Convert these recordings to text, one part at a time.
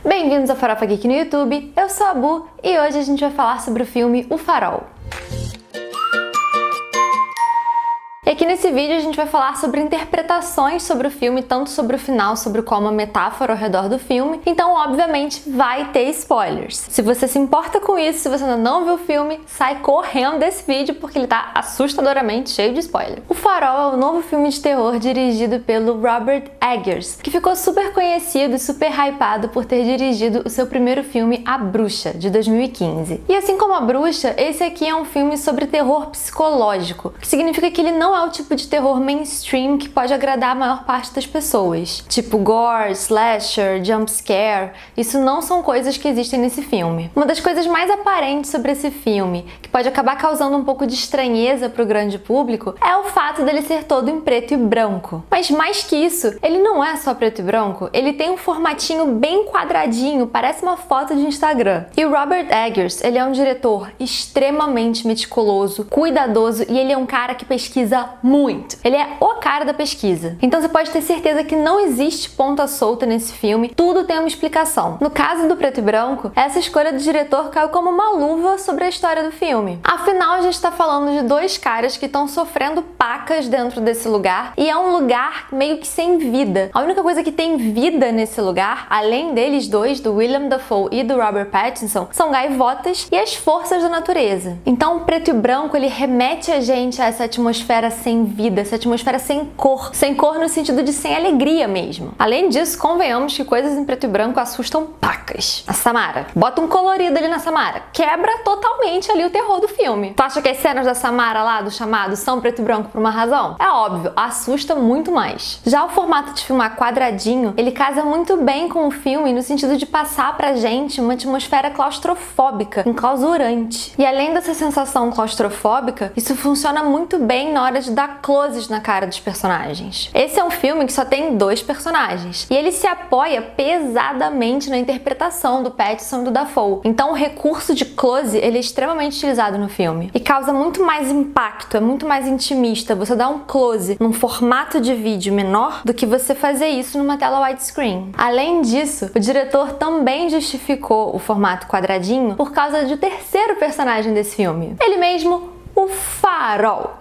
Bem-vindos ao Farofa Geek no YouTube, eu sou a Bu e hoje a gente vai falar sobre o filme O Farol. E aqui nesse vídeo a gente vai falar sobre interpretações sobre o filme, tanto sobre o final, sobre como a metáfora ao redor do filme, então obviamente vai ter spoilers. Se você se importa com isso, se você ainda não viu o filme, sai correndo desse vídeo porque ele tá assustadoramente cheio de spoiler. O Farol é o novo filme de terror dirigido pelo Robert Eggers, que ficou super conhecido e super hypado por ter dirigido o seu primeiro filme, A Bruxa, de 2015. E assim como A Bruxa, esse aqui é um filme sobre terror psicológico, que significa que ele não é o tipo de terror mainstream que pode agradar a maior parte das pessoas. Tipo gore, slasher, jump scare, isso não são coisas que existem nesse filme. Uma das coisas mais aparentes sobre esse filme, que pode acabar causando um pouco de estranheza para o grande público, é o fato dele ser todo em preto e branco. Mas mais que isso, ele não é só preto e branco, ele tem um formatinho bem quadradinho, parece uma foto de Instagram. E o Robert Eggers, ele é um diretor extremamente meticuloso, cuidadoso e ele é um cara que pesquisa muito. Ele é o cara da pesquisa. Então você pode ter certeza que não existe ponta solta nesse filme, tudo tem uma explicação. No caso do preto e branco, essa escolha do diretor caiu como uma luva sobre a história do filme. Afinal, a gente está falando de dois caras que estão sofrendo pacas dentro desse lugar e é um lugar meio que sem vida. A única coisa que tem vida nesse lugar, além deles dois, do Willem Dafoe e do Robert Pattinson, são gaivotas e as forças da natureza. Então o preto e branco, ele remete a gente a essa atmosfera sem vida, essa atmosfera sem cor no sentido de sem alegria mesmo. Além disso, convenhamos que coisas em preto e branco assustam pacas. A Samara, bota um colorido ali na Samara, quebra totalmente ali o terror do filme. Tu acha que as cenas da Samara lá, do chamado, são preto e branco por uma razão? É óbvio, assusta muito mais. Já o formato de filmar quadradinho, ele casa muito bem com o filme no sentido de passar pra gente uma atmosfera claustrofóbica, enclausurante. E além dessa sensação claustrofóbica, isso funciona muito bem na hora de dar closes na cara dos personagens. Esse é um filme que só tem dois personagens e ele se apoia pesadamente na interpretação do Pattinson e do Dafoe. Então o recurso de close, ele é extremamente utilizado no filme e causa muito mais impacto, é muito mais intimista você dar um close num formato de vídeo menor do que você fazer isso numa tela widescreen. Além disso, o diretor também justificou o formato quadradinho por causa do terceiro personagem desse filme. Ele mesmo, o farol.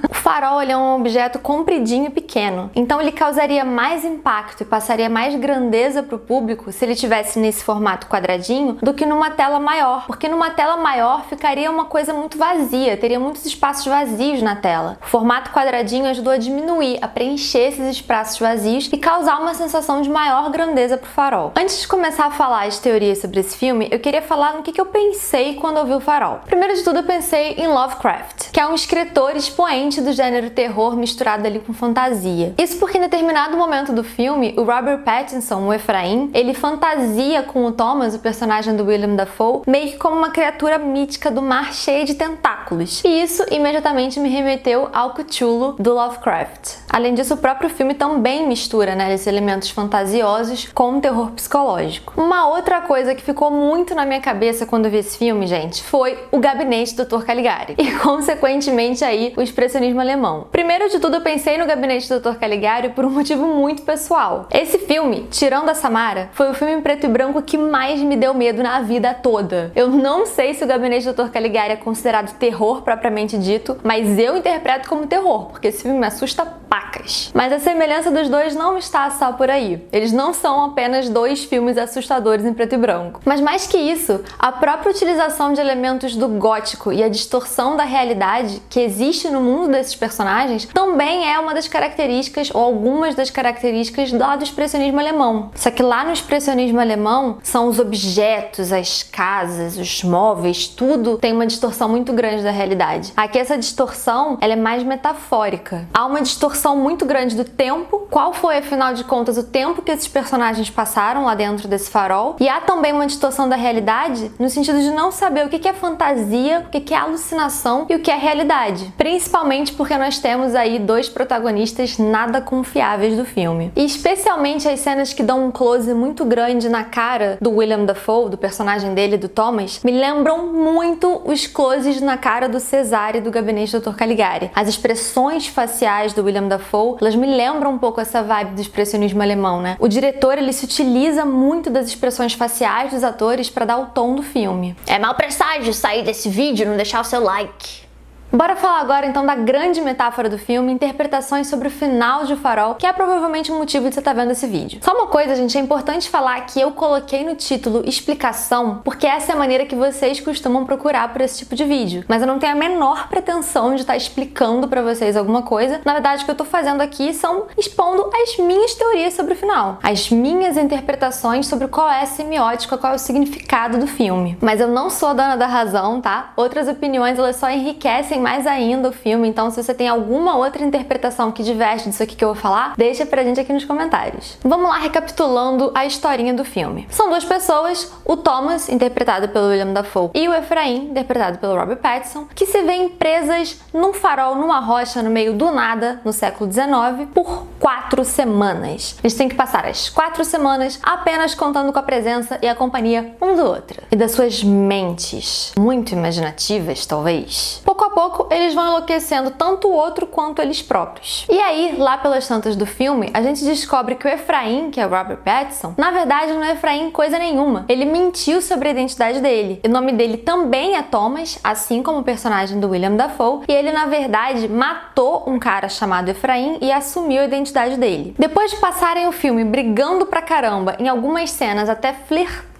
O farol, ele é um objeto compridinho e pequeno, então ele causaria mais impacto e passaria mais grandeza para o público se ele tivesse nesse formato quadradinho do que numa tela maior, porque numa tela maior ficaria uma coisa muito vazia, teria muitos espaços vazios na tela. O formato quadradinho ajudou a diminuir, a preencher esses espaços vazios e causar uma sensação de maior grandeza para o farol. Antes de começar a falar as teorias sobre esse filme, eu queria falar no que eu pensei quando eu vi o Farol. Primeiro de tudo, eu pensei em Lovecraft, que é um escritor expoente do gênero terror misturado ali com fantasia. Isso porque em determinado momento do filme, o Robert Pattinson, o Efraim, ele fantasia com o Thomas, o personagem do Willem Dafoe, meio que como uma criatura mítica do mar cheia de tentáculos. E isso imediatamente me remeteu ao Cthulhu do Lovecraft. Além disso, o próprio filme também mistura, esses elementos fantasiosos com um terror psicológico. Uma outra coisa que ficou muito na minha cabeça quando eu vi esse filme, gente, foi o Gabinete do Dr. Caligari. E consequentemente aí o expressionismo alemão. Primeiro de tudo, eu pensei no Gabinete do Dr. Caligari por um motivo muito pessoal. Esse filme, tirando a Samara, foi o filme em preto e branco que mais me deu medo na vida toda. Eu não sei se o Gabinete do Dr. Caligari é considerado terror propriamente dito, mas eu interpreto como terror, porque esse filme me assusta pacas. Mas a semelhança dos dois não está só por aí. Eles não são apenas dois filmes assustadores em preto e branco. Mas mais que isso, a própria utilização de elementos do gótico e a distorção da realidade que existe no mundo desses personagens também é uma das características, ou algumas das características lá do expressionismo alemão. Só que lá no expressionismo alemão são os objetos, as casas, os móveis, tudo tem uma distorção muito grande da realidade. Aqui essa distorção, ela é mais metafórica. Há uma distorção muito grande do tempo, qual foi, afinal de contas, o tempo que esses personagens passaram lá dentro desse farol, e há também uma distorção da realidade no sentido de não saber o que é fantasia, o que é alucinação e o que é realidade. Principalmente porque nós temos aí dois protagonistas nada confiáveis do filme. E especialmente as cenas que dão um close muito grande na cara do Willem Dafoe, do personagem dele, do Thomas, me lembram muito os closes na cara do Cesare do Gabinete do Dr. Caligari. As expressões faciais do Willem Dafoe, elas me lembram um pouco essa vibe do expressionismo alemão, né? O diretor, ele se utiliza muito das expressões faciais dos atores para dar o tom do filme. É mau presságio sair desse vídeo e não deixar o seu like. Bora falar agora então da grande metáfora do filme, interpretações sobre o final de O Farol, que é provavelmente o motivo de você estar vendo esse vídeo. Só uma coisa, gente, é importante falar que eu coloquei no título explicação, porque essa é a maneira que vocês costumam procurar por esse tipo de vídeo. Mas eu não tenho a menor pretensão de estar explicando pra vocês alguma coisa. Na verdade, o que eu tô fazendo aqui são expondo as minhas teorias sobre o final, as minhas interpretações sobre qual é a semiótica, qual é o significado do filme. Mas eu não sou a dona da razão, tá? Outras opiniões, elas só enriquecem mais ainda o filme, então se você tem alguma outra interpretação que diverge disso aqui que eu vou falar, deixa pra gente aqui nos comentários. Vamos lá, recapitulando a historinha do filme. São duas pessoas, o Thomas, interpretado pelo William Dafoe, e o Efraim, interpretado pelo Robert Pattinson, que se veem presas num farol, numa rocha, no meio do nada, no século XIX, por 4 semanas. Eles têm que passar as 4 semanas apenas contando com a presença e a companhia um do outro. E das suas mentes, muito imaginativas, talvez. Pouco a pouco, eles vão enlouquecendo tanto o outro quanto eles próprios. E aí, lá pelas tantas do filme, a gente descobre que o Efraim, que é o Robert Pattinson, na verdade não é Efraim coisa nenhuma. Ele mentiu sobre a identidade dele. O nome dele também é Thomas, assim como o personagem do William Dafoe, e ele, na verdade, matou um cara chamado Efraim e assumiu a identidade dele. Depois de passarem o filme brigando pra caramba, em algumas cenas até flertando,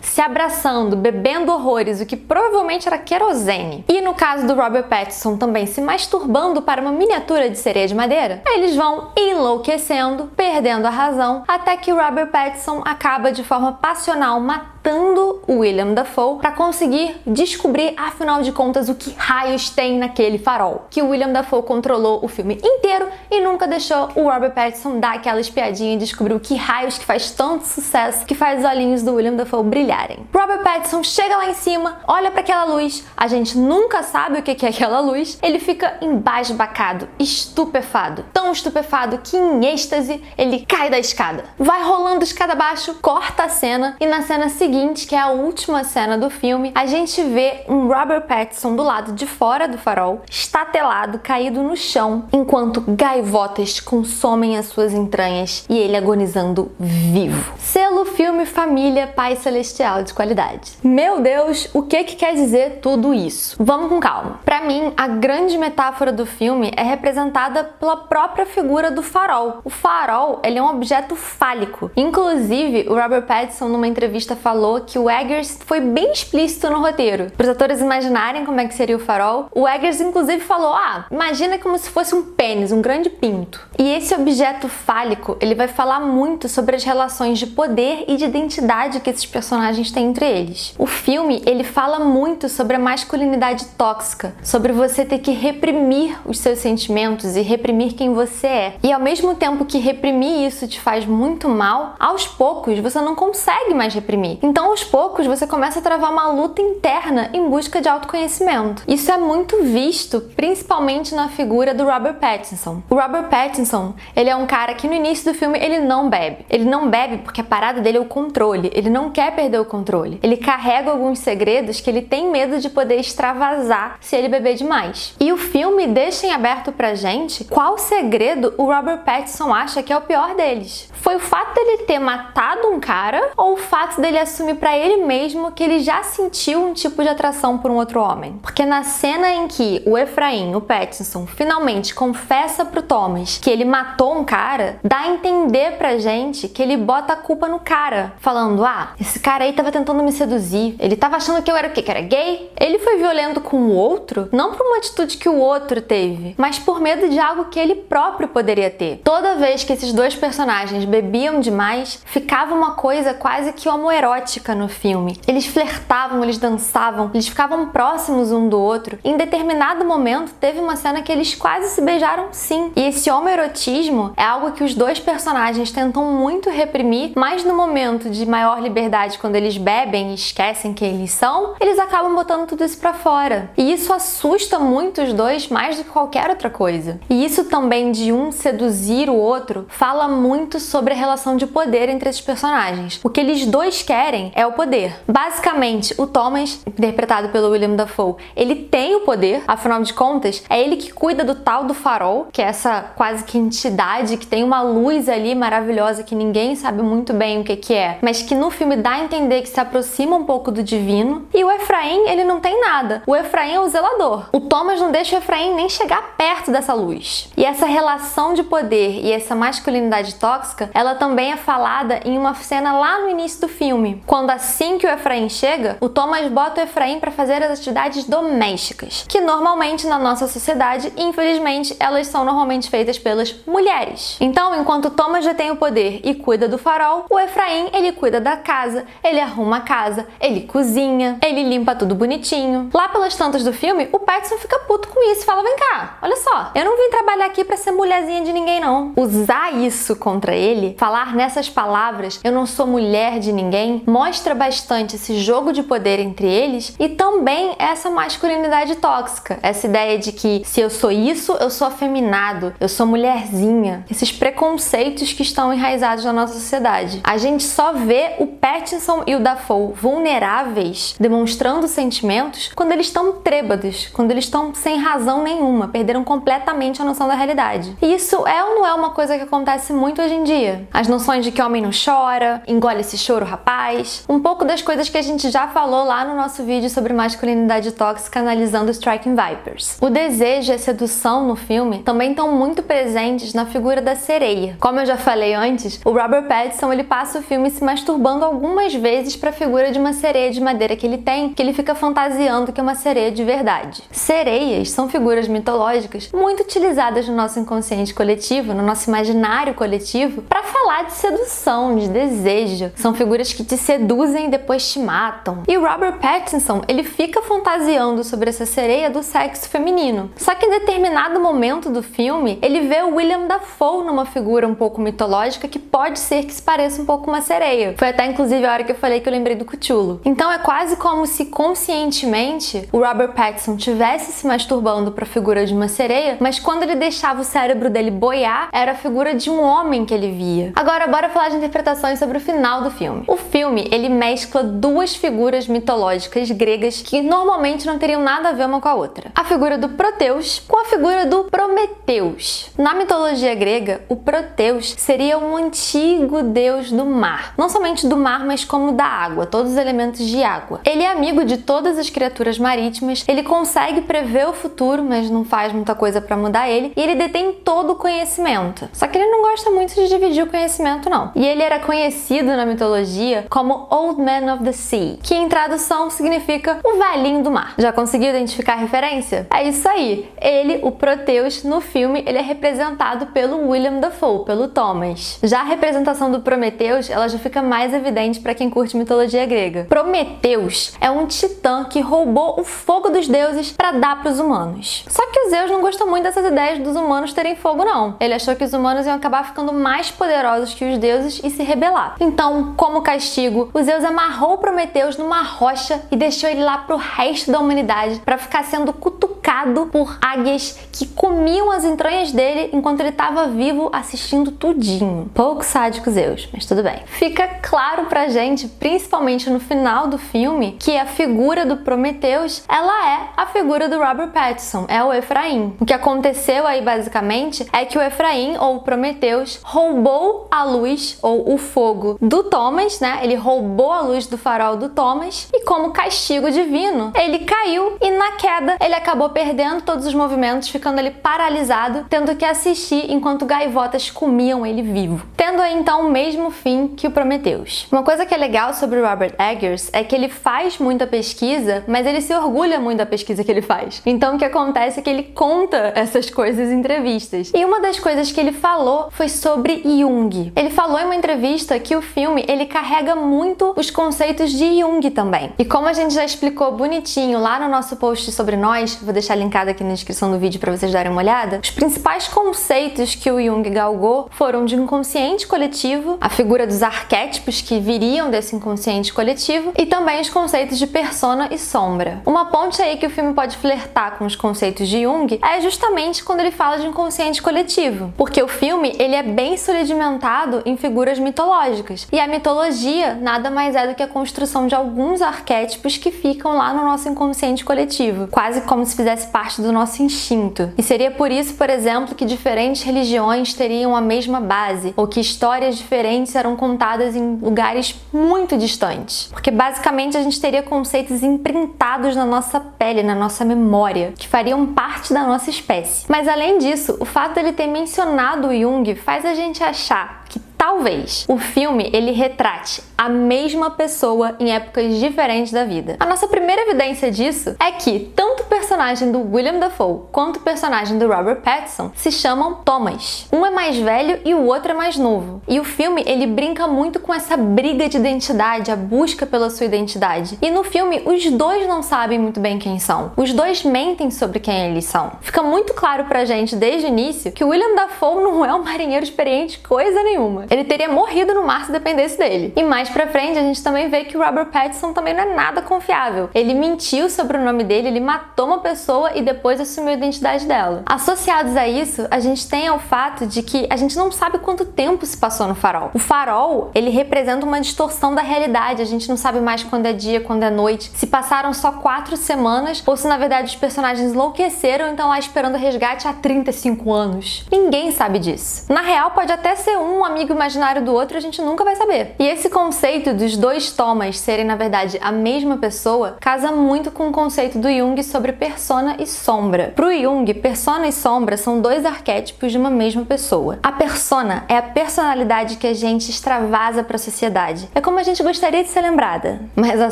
se abraçando, bebendo horrores, o que provavelmente era querosene. E no caso do Robert Pattinson também se masturbando para uma miniatura de sereia de madeira, eles vão enlouquecendo, perdendo a razão, até que o Robert Pattinson acaba de forma passional matando o William Dafoe para conseguir descobrir, afinal de contas, o que raios tem naquele farol. Que o William Dafoe controlou o filme inteiro e nunca deixou o Robert Pattinson dar aquela espiadinha e descobrir o que raios que faz tanto sucesso, que faz os olhinhos do William Dafoe brilharem. Robert Pattinson chega lá em cima, olha para aquela luz, a gente nunca sabe o que é aquela luz, ele fica embasbacado, estupefado. Tão estupefado que em êxtase ele cai da escada. Vai rolando escada abaixo, corta a cena e na cena seguinte, que é a última cena do filme, a gente vê um Robert Pattinson do lado de fora do farol, estatelado, caído no chão, enquanto gaivotas consomem as suas entranhas e ele agonizando vivo. Selo filme família Pai Celestial de qualidade. Meu Deus, o que quer dizer tudo isso? Vamos com calma. Pra mim, a grande metáfora do filme é representada pela própria figura do farol. O farol, ele é um objeto fálico. Inclusive, o Robert Pattinson, numa entrevista, falou que o Eggers foi bem explícito no roteiro. Para os atores imaginarem como é que seria o farol, o Eggers, inclusive, falou, imagina como se fosse um pênis, um grande pinto. E esse objeto fálico, ele vai falar muito sobre as relações de poder e de identidade que esses personagens têm entre eles. O filme, ele fala muito sobre a masculinidade tóxica, sobre você ter que reprimir os seus sentimentos e reprimir quem você é. E ao mesmo tempo que reprimir isso te faz muito mal, aos poucos você não consegue mais reprimir. Então, aos poucos, você começa a travar uma luta interna em busca de autoconhecimento. Isso é muito visto, principalmente na figura do Robert Pattinson. O Robert Pattinson, ele é um cara que no início do filme ele não bebe. Ele não bebe porque a parada dele é o controle. Ele não quer perder o controle. Ele carrega alguns segredos que ele tem medo de poder extravasar se ele beber demais. E o filme deixa em aberto pra gente qual segredo o Robert Pattinson acha que é o pior deles. Foi o fato dele ter matado um cara ou o fato dele assumir pra ele mesmo que ele já sentiu um tipo de atração por um outro homem? Porque na cena em que o Efraim, o Pattinson, finalmente confessa pro Thomas que ele matou um cara, dá a entender pra gente que ele bota a culpa no cara, falando, esse cara aí tava tentando me seduzir, ele tava achando que eu era o quê? Que era gay? Ele foi violento com o outro, não por uma atitude que o outro teve, mas por medo de algo que ele próprio poderia ter. Toda vez que esses dois personagens bebiam demais, ficava uma coisa quase que homoerótica no filme. Eles flertavam, eles dançavam, eles ficavam próximos um do outro. Em determinado momento, teve uma cena que eles quase se beijaram sim. E esse homoerotismo é algo que os dois personagens tentam muito reprimir, mas no momento de maior liberdade verdade, quando eles bebem e esquecem quem eles são, eles acabam botando tudo isso pra fora. E isso assusta muito os dois mais do que qualquer outra coisa. E isso também de um seduzir o outro fala muito sobre a relação de poder entre esses personagens. O que eles dois querem é o poder. Basicamente, o Thomas, interpretado pelo William Dafoe, ele tem o poder, afinal de contas, é ele que cuida do tal do farol, que é essa quase que entidade que tem uma luz ali maravilhosa que ninguém sabe muito bem o que é, mas que no filme dá a entender que se aproxima um pouco do divino. E o Efraim, ele não tem nada. O Efraim é o zelador. O Thomas não deixa o Efraim nem chegar perto dessa luz. E essa relação de poder e essa masculinidade tóxica, ela também é falada em uma cena lá no início do filme, quando assim que o Efraim chega, o Thomas bota o Efraim para fazer as atividades domésticas, que normalmente na nossa sociedade, infelizmente, elas são normalmente feitas pelas mulheres. Então, enquanto o Thomas já tem o poder e cuida do farol, o Efraim, ele cuida da casa, ele arruma a casa, ele cozinha, ele limpa tudo bonitinho. Lá pelas tantas do filme, o Pattinson fica puto com isso e fala: vem cá, olha só, eu não vim trabalhar aqui pra ser mulherzinha de ninguém não. Usar isso contra ele, falar nessas palavras, eu não sou mulher de ninguém, mostra bastante esse jogo de poder entre eles e também essa masculinidade tóxica, essa ideia de que se eu sou isso, eu sou afeminado, eu sou mulherzinha, esses preconceitos que estão enraizados na nossa sociedade. A gente só vê o Pattinson e o Dafoe vulneráveis, demonstrando sentimentos, quando eles estão trêbados, quando eles estão sem razão nenhuma, perderam completamente a noção da realidade. E isso é ou não é uma coisa que acontece muito hoje em dia? As noções de que homem não chora, engole esse choro, rapaz, um pouco das coisas que a gente já falou lá no nosso vídeo sobre masculinidade tóxica analisando Striking Vipers. O desejo e a sedução no filme também estão muito presentes na figura da sereia. Como eu já falei antes, o Robert Pattinson ele passa o filme se masturbando algumas vezes para a figura de uma sereia de madeira que ele tem, que ele fica fantasiando que é uma sereia de verdade. Sereias são figuras mitológicas muito utilizadas no nosso inconsciente coletivo, no nosso imaginário coletivo, para falar de sedução, de desejo. São figuras que te seduzem e depois te matam. E o Robert Pattinson, ele fica fantasiando sobre essa sereia do sexo feminino. Só que em determinado momento do filme, ele vê o William Dafoe numa figura um pouco mitológica que pode ser que se pareça um pouco com uma sereia. Foi até inclusive a hora que eu falei que eu lembrei do Cthulhu. Então é quase como se conscientemente o Robert Pattinson tivesse se masturbando para a figura de uma sereia, mas quando ele deixava o cérebro dele boiar, era a figura de um homem que ele via. Agora, bora falar de interpretações sobre o final do filme. O filme, ele mescla duas figuras mitológicas gregas que normalmente não teriam nada a ver uma com a outra. A figura do Proteus com a figura do Prometeus. Na mitologia grega, o Proteus seria um antigo deus do mar. Não somente do mar, mas como da água, todos os elementos de água. Ele é amigo de todas as criaturas marítimas, ele consegue prever o futuro, mas não faz muita coisa para mudar ele, e ele detém todo o conhecimento. Só que ele não gosta muito de dividir o conhecimento, não. E ele era conhecido na mitologia como Old Man of the Sea, que em tradução significa o velhinho do mar. Já conseguiu identificar a referência? É isso aí. Ele, o Proteus, no filme, ele é representado pelo William Dafoe, pelo Thomas. Já a representação do Prometeus, ela já fica mais evidente para quem curte mitologia grega. Prometeus é um titã que roubou o fogo dos deuses para dar para os humanos. Só que o Zeus não gostou muito dessas ideias dos humanos terem fogo, não. Ele achou que os humanos iam acabar ficando mais poderosos que os deuses e se rebelar. Então, como castigo, o Zeus amarrou Prometeus numa rocha e deixou ele lá pro resto da humanidade para ficar sendo cutucado por águias que comiam as entranhas dele enquanto ele estava vivo assistindo tudinho. Pouco sádico Zeus, mas tudo bem. Fica claro pra gente, principalmente no final do filme, que a figura do Prometeus, ela é a figura do Robert Pattinson, é o Efraim. O que aconteceu aí basicamente é que o Efraim, ou o Prometeus, roubou a luz, ou o fogo do Thomas, né? Ele roubou a luz do farol do Thomas e como castigo divino, ele caiu e na queda ele acabou perdendo todos os movimentos, ficando ali paralisado, tendo que assistir enquanto gaivotas comiam ele vivo. Tendo aí então o mesmo fim que o Prometeus. Uma coisa que é legal sobre o Robert Eggers é que ele faz muita pesquisa, mas ele se orgulha muito da pesquisa que ele faz. Então o que acontece é que ele conta essas coisas em entrevistas. E uma das coisas que ele falou foi sobre Jung. Ele falou em uma entrevista que o filme ele carrega muito os conceitos de Jung também. E como a gente já explicou bonitinho lá no nosso post sobre nós, vou deixar linkado aqui na descrição do vídeo para vocês darem uma olhada, os principais conceitos que o Jung galgou foram de inconsciente coletivo, a figura dos arquétipos que viriam desse inconsciente coletivo e também os conceitos de persona e sombra. Uma ponte aí que o filme pode flertar com os conceitos de Jung é justamente quando ele fala de inconsciente coletivo, porque o filme ele é bem sedimentado em figuras mitológicas, e a mitologia nada mais é do que a construção de alguns arquétipos que ficam lá no nosso inconsciente coletivo, quase como se fizesse parte do nosso instinto. E seria por isso, por exemplo, que diferentes religiões teriam a mesma base, ou que histórias diferentes eram contadas em lugares muito distantes, porque basicamente a gente teria conceitos imprintados na nossa pele, na nossa memória, que fariam parte da nossa espécie. Mas além disso, o fato dele ter mencionado o Jung faz a gente achar que talvez o filme ele retrate a mesma pessoa em épocas diferentes da vida. A nossa primeira evidência disso é que tanto o personagem do William Dafoe quanto o personagem do Robert Pattinson se chamam Thomas. Um é mais velho e o outro é mais novo. E o filme ele brinca muito com essa briga de identidade, a busca pela sua identidade. E no filme os dois não sabem muito bem quem são. Os dois mentem sobre quem eles são. Fica muito claro pra gente desde o início que o William Dafoe não é um marinheiro experiente coisa nenhuma. Ele teria morrido no mar se dependesse dele. E mais pra frente a gente também vê que o Robert Pattinson também não é nada confiável. Ele mentiu sobre o nome dele, ele matou uma pessoa e depois assumiu a identidade dela. Associados a isso, a gente tem o fato de que a gente não sabe quanto tempo se passou no farol. O farol, ele representa uma distorção da realidade. A gente não sabe mais quando é dia, quando é noite. Se passaram só 4 semanas ou se na verdade os personagens enlouqueceram e estão lá esperando resgate há 35 anos. Ninguém sabe disso. Na real, pode até ser um amigo imaginário do outro, a gente nunca vai saber. E esse conceito dos dois Thomas serem, na verdade, a mesma pessoa, casa muito com o conceito do Jung sobre persona e sombra. Pro Jung, persona e sombra são dois arquétipos de uma mesma pessoa. A persona é a personalidade que a gente extravasa para a sociedade. É como a gente gostaria de ser lembrada. Mas a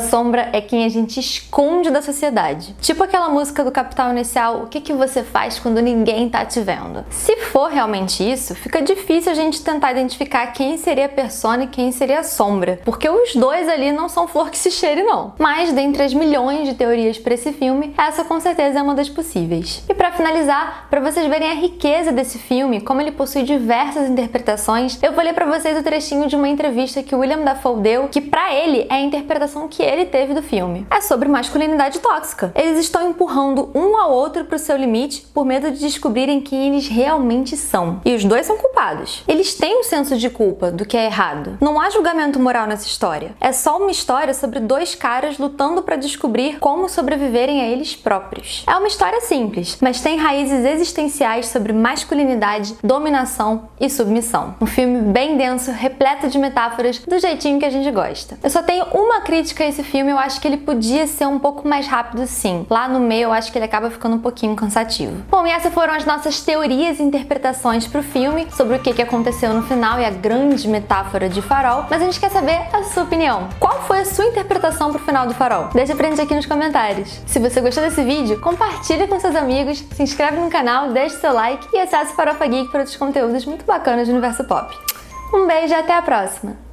sombra é quem a gente esconde da sociedade. Tipo aquela música do Capital Inicial, o que você faz quando ninguém tá te vendo? Se for realmente isso, fica difícil a gente tentar identificar quem seria a persona e quem seria a sombra, porque os dois ali não são flor que se cheire não. Mas dentre as milhões de teorias para esse filme, essa com certeza é uma das possíveis. E para finalizar, para vocês verem a riqueza desse filme, como ele possui diversas interpretações, eu vou ler para vocês o trechinho de uma entrevista que o William Dafoe deu, que para ele é a interpretação que ele teve do filme. É sobre masculinidade tóxica. Eles estão empurrando um ao outro pro seu limite por medo de descobrirem quem eles realmente são. E os dois são culpados. Eles têm um senso de culpa do que é errado. Não há julgamento moral nessa história. É só uma história sobre dois caras lutando para descobrir como sobreviverem a eles próprios. É uma história simples, mas tem raízes existenciais sobre masculinidade, dominação e submissão. Um filme bem denso, repleto de metáforas, do jeitinho que a gente gosta. Eu só tenho uma crítica a esse filme, eu acho que ele podia ser um pouco mais rápido sim. Lá no meio eu acho que ele acaba ficando um pouquinho cansativo. Bom, e essas foram as nossas teorias e interpretações pro filme, sobre o que aconteceu no final e a grande metáfora de Farol, mas a gente quer saber a sua opinião. Qual foi a sua interpretação pro final do Farol? Deixa pra gente aqui nos comentários. Se você gostou desse vídeo, compartilha com seus amigos, se inscreve no canal, deixa seu like e acesse o Farofa Geek para outros conteúdos muito bacanas do universo pop. Um beijo e até a próxima!